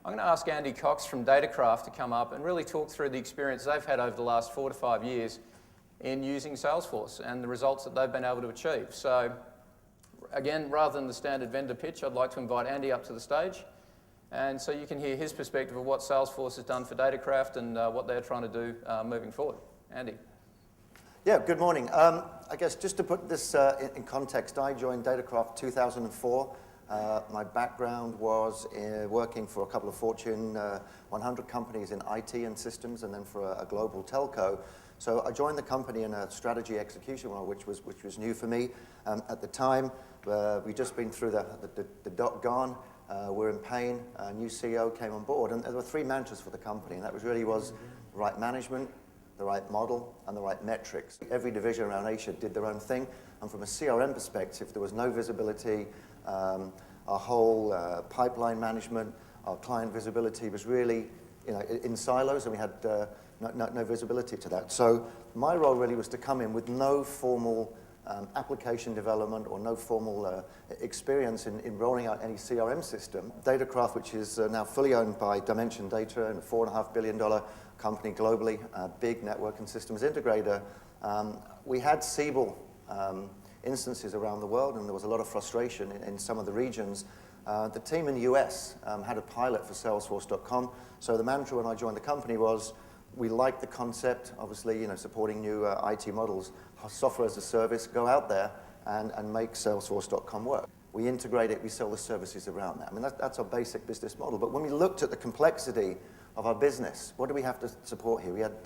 I'm going to ask Andy Cox from Datacraft to come up and really talk through the experience they've had over the last 4 to 5 years in using Salesforce and the results that they've been able to achieve. So again, rather than the standard vendor pitch, I'd like to invite Andy up to the stage, and so you can hear his perspective of what Salesforce has done for Datacraft and what they're trying to do moving forward. Andy. Yeah, good morning. I guess just to put this in context, I joined Datacraft 2004. My background was working for a couple of Fortune 100 companies in IT and systems, and then for a global telco. So I joined the company in a strategy execution role, which was new for me. At the time, we'd just been through the dot-gone. We're in pain. A new CEO came on board, and there were 3 mantras for the company, and that was really the right management, the right model, and the right metrics. Every division around Asia did their own thing, and from a CRM perspective, there was no visibility. Our whole pipeline management, our client visibility was really, in silos, and we had no visibility to that. So my role really was to come in with no formal application development or no formal experience in rolling out any CRM system. Datacraft, which is now fully owned by Dimension Data, and a $4.5 billion company globally, a big network and systems integrator. We had Siebel instances around the world, and there was a lot of frustration in some of the regions. The team in the US had a pilot for Salesforce.com. So the mantra when I joined the company was, we like the concept, obviously, supporting new IT models, software as a service, go out there and make Salesforce.com work. We integrate it, we sell the services around that. I mean, that's our basic business model. But when we looked at the complexity of our business, what do we have to support here? We had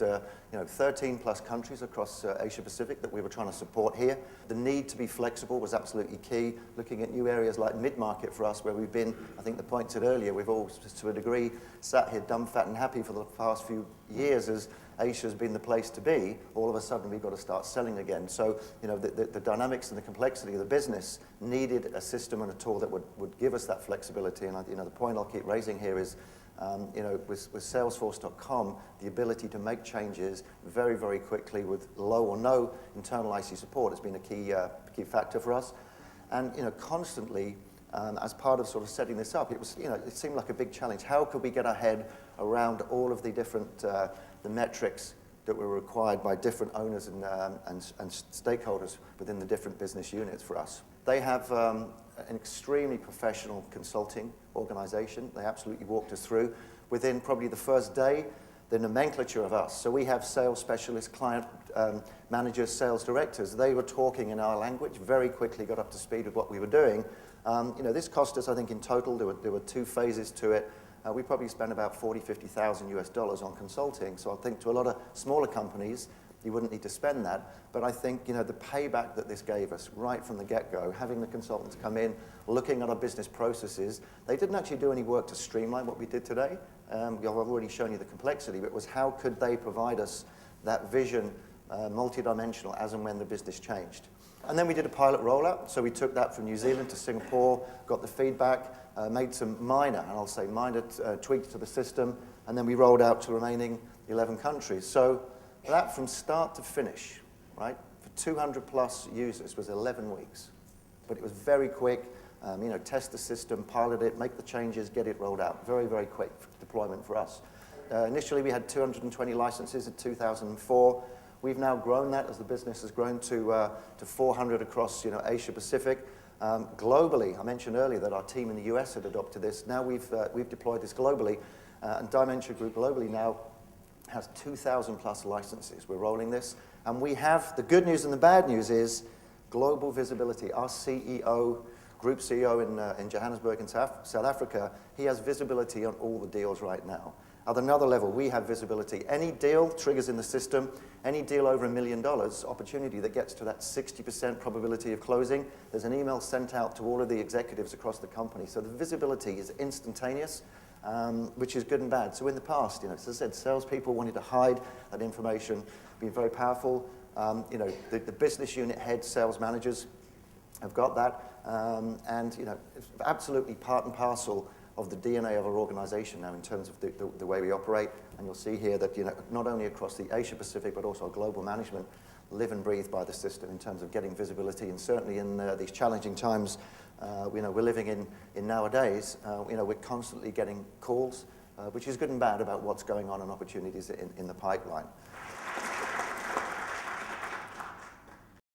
13 plus countries across Asia Pacific that we were trying to support here. The need to be flexible was absolutely key. Looking at new areas like mid-market for us, where we've been, I think the point said earlier, we've all, to a degree, sat here dumb, fat, and happy for the past few years as Asia's been the place to be. All of a sudden, we've got to start selling again. So, the dynamics and the complexity of the business needed a system and a tool that would give us that flexibility. And the point I'll keep raising here is, with Salesforce.com, the ability to make changes very, very quickly with low or no internal IC support has been a key factor for us. And constantly, as part of sort of setting this up, it seemed like a big challenge. How could we get our head around all of the different the metrics that were required by different owners and stakeholders within the different business units for us? They have an extremely professional consulting organization. They absolutely walked us through. Within probably the first day, the nomenclature of us. So we have sales specialists, client managers, sales directors. They were talking in our language, very quickly got up to speed with what we were doing. This cost us, I think in total, there were 2 phases to it. We probably spent about $40,000–50,000 US on consulting. So I think to a lot of smaller companies, you wouldn't need to spend that. But I think, the payback that this gave us right from the get-go, having the consultants come in, looking at our business processes, they didn't actually do any work to streamline what we did today. I've already shown you the complexity, but it was how could they provide us that vision, multidimensional, as and when the business changed. And then we did a pilot rollout. So we took that from New Zealand to Singapore, got the feedback, made some minor tweaks to the system, and then we rolled out to the remaining 11 countries. So that from start to finish, right, for 200 plus users was 11 weeks. But it was very quick, test the system, pilot it, make the changes, get it rolled out. Very, very quick deployment for us. Initially, we had 220 licenses in 2004. We've now grown that as the business has grown to 400 across Asia Pacific. Globally, I mentioned earlier that our team in the US had adopted this. Now we've deployed this globally, and Dimension Group globally now has 2,000 plus licenses. We're rolling this, and we have the good news and the bad news is global visibility. Our CEO, Group CEO in Johannesburg in South Africa, he has visibility on all the deals right now. At another level, we have visibility. Any deal triggers in the system, any deal over $1 million opportunity that gets to that 60% probability of closing, there's an email sent out to all of the executives across the company. So the visibility is instantaneous, which is good and bad. So in the past, as I said, salespeople wanted to hide that information, being very powerful. The business unit head sales managers have got that, and it's absolutely part and parcel of the DNA of our organization now in terms of the way we operate. And you'll see here that not only across the Asia Pacific, but also our global management live and breathe by the system in terms of getting visibility, and certainly in these challenging times we're living in nowadays, we're constantly getting calls, which is good and bad about what's going on and opportunities in the pipeline.